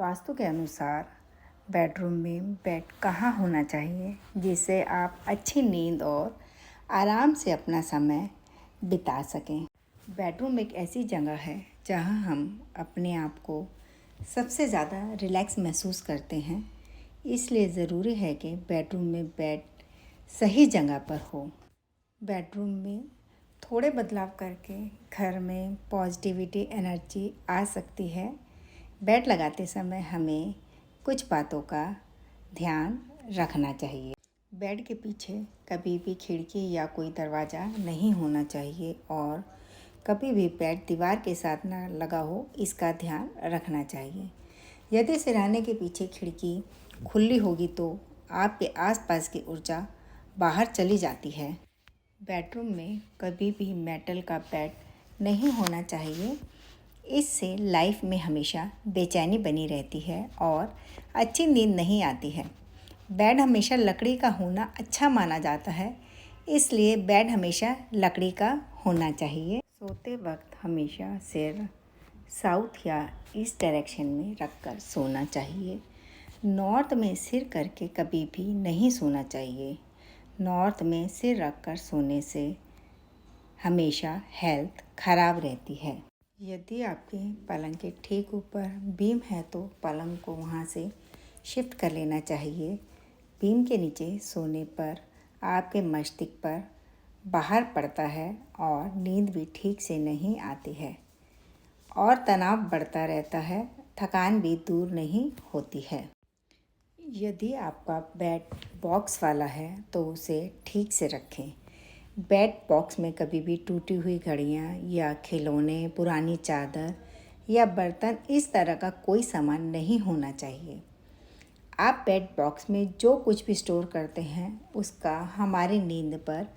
वास्तु के अनुसार बेडरूम में बेड कहाँ होना चाहिए जिससे आप अच्छी नींद और आराम से अपना समय बिता सकें। बेडरूम एक ऐसी जगह है जहाँ हम अपने आप को सबसे ज़्यादा रिलैक्स महसूस करते हैं, इसलिए ज़रूरी है कि बेडरूम में बेड सही जगह पर हो। बेडरूम में थोड़े बदलाव करके घर में पॉजिटिविटी एनर्जी आ सकती है। बेड लगाते समय हमें कुछ बातों का ध्यान रखना चाहिए। बेड के पीछे कभी भी खिड़की या कोई दरवाज़ा नहीं होना चाहिए और कभी भी बेड दीवार के साथ ना लगा हो, इसका ध्यान रखना चाहिए। यदि सिरहाने के पीछे खिड़की खुली होगी तो आपके आसपास की ऊर्जा बाहर चली जाती है। बेडरूम में कभी भी मेटल का बेड नहीं होना चाहिए, इससे लाइफ में हमेशा बेचैनी बनी रहती है और अच्छी नींद नहीं आती है। बेड हमेशा लकड़ी का होना अच्छा माना जाता है, इसलिए बेड हमेशा लकड़ी का होना चाहिए। सोते वक्त हमेशा सिर साउथ या ईस्ट डायरेक्शन में रखकर सोना चाहिए। नॉर्थ में सिर करके कभी भी नहीं सोना चाहिए। नॉर्थ में सिर रखकर सोने से हमेशा हेल्थ खराब रहती है। यदि आपके पलंग के ठीक ऊपर बीम है तो पलंग को वहाँ से शिफ्ट कर लेना चाहिए। बीम के नीचे सोने पर आपके मस्तिष्क पर बाहर पड़ता है और नींद भी ठीक से नहीं आती है और तनाव बढ़ता रहता है, थकान भी दूर नहीं होती है। यदि आपका बेड बॉक्स वाला है तो उसे ठीक से रखें। बेड बॉक्स में कभी भी टूटी हुई घड़ियाँ या खिलौने, पुरानी चादर या बर्तन, इस तरह का कोई सामान नहीं होना चाहिए। आप बेड बॉक्स में जो कुछ भी स्टोर करते हैं उसका हमारी नींद पर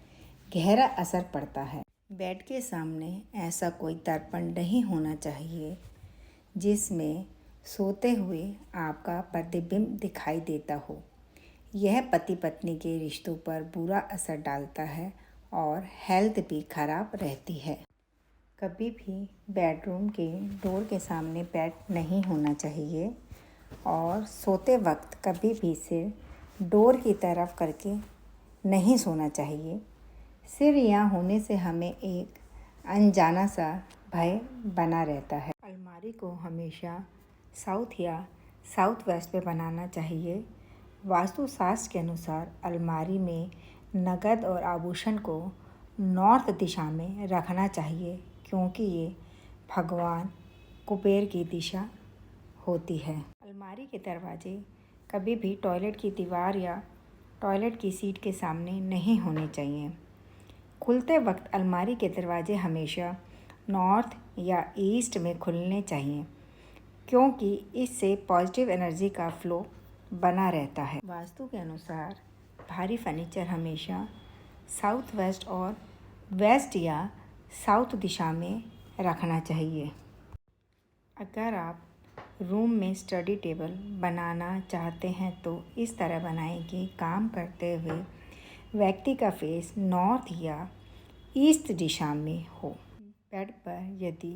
गहरा असर पड़ता है। बेड के सामने ऐसा कोई दर्पण नहीं होना चाहिए जिसमें सोते हुए आपका प्रतिबिंब दिखाई देता हो। यह पति पत्नी के रिश्तों पर बुरा असर डालता है और हेल्थ भी खराब रहती है। कभी भी बेडरूम के डोर के सामने बेड नहीं होना चाहिए और सोते वक्त कभी भी सिर डोर की तरफ करके नहीं सोना चाहिए। सिर यहाँ होने से हमें एक अनजाना सा भय बना रहता है। अलमारी को हमेशा साउथ या साउथ वेस्ट पे बनाना चाहिए। वास्तुशास्त्र के अनुसार अलमारी में नकद और आभूषण को नॉर्थ दिशा में रखना चाहिए, क्योंकि ये भगवान कुबेर की दिशा होती है। अलमारी के दरवाजे कभी भी टॉयलेट की दीवार या टॉयलेट की सीट के सामने नहीं होने चाहिए। खुलते वक्त अलमारी के दरवाजे हमेशा नॉर्थ या ईस्ट में खुलने चाहिए, क्योंकि इससे पॉजिटिव एनर्जी का फ्लो बना रहता है। वास्तु के अनुसार भारी फर्नीचर हमेशा साउथ वेस्ट और वेस्ट या साउथ दिशा में रखना चाहिए। अगर आप रूम में स्टडी टेबल बनाना चाहते हैं तो इस तरह बनाएं कि काम करते हुए व्यक्ति का फेस नॉर्थ या ईस्ट दिशा में हो। बेड पर यदि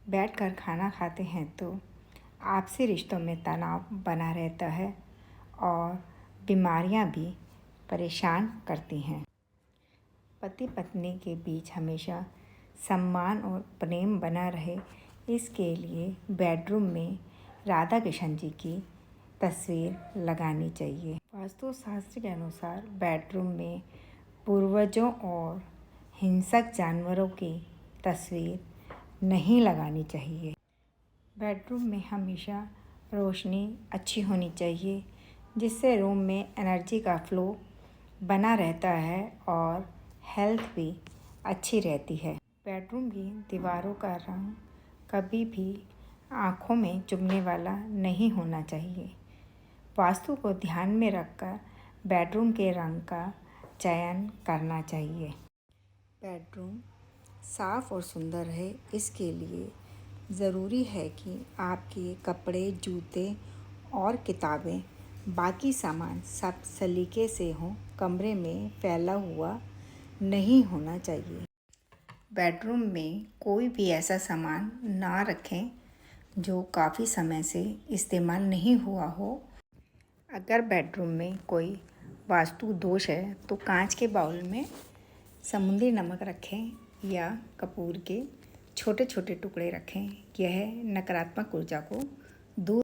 बैठकर खाना खाते हैं तो आपसी रिश्तों में तनाव बना रहता है और बीमारियां भी परेशान करती हैं। पति पत्नी के बीच हमेशा सम्मान और प्रेम बना रहे, इसके लिए बेडरूम में राधा कृष्ण जी की तस्वीर लगानी चाहिए। वास्तुशास्त्र के अनुसार बेडरूम में पूर्वजों और हिंसक जानवरों की तस्वीर नहीं लगानी चाहिए। बेडरूम में हमेशा रोशनी अच्छी होनी चाहिए, जिससे रूम में एनर्जी का फ्लो बना रहता है और हेल्थ भी अच्छी रहती है। बेडरूम की दीवारों का रंग कभी भी आँखों में चुभने वाला नहीं होना चाहिए। वास्तु को ध्यान में रखकर बेडरूम के रंग का चयन करना चाहिए। बेडरूम साफ और सुंदर रहे, इसके लिए ज़रूरी है कि आपके कपड़े, जूते और किताबें, बाकी सामान सब सलीके से हों। कमरे में फैला हुआ नहीं होना चाहिए। बेडरूम में कोई भी ऐसा सामान ना रखें जो काफ़ी समय से इस्तेमाल नहीं हुआ हो। अगर बेडरूम में कोई वास्तु दोष है तो कांच के बाउल में समुद्री नमक रखें या कपूर के छोटे छोटे टुकड़े रखें। यह नकारात्मक ऊर्जा को दूर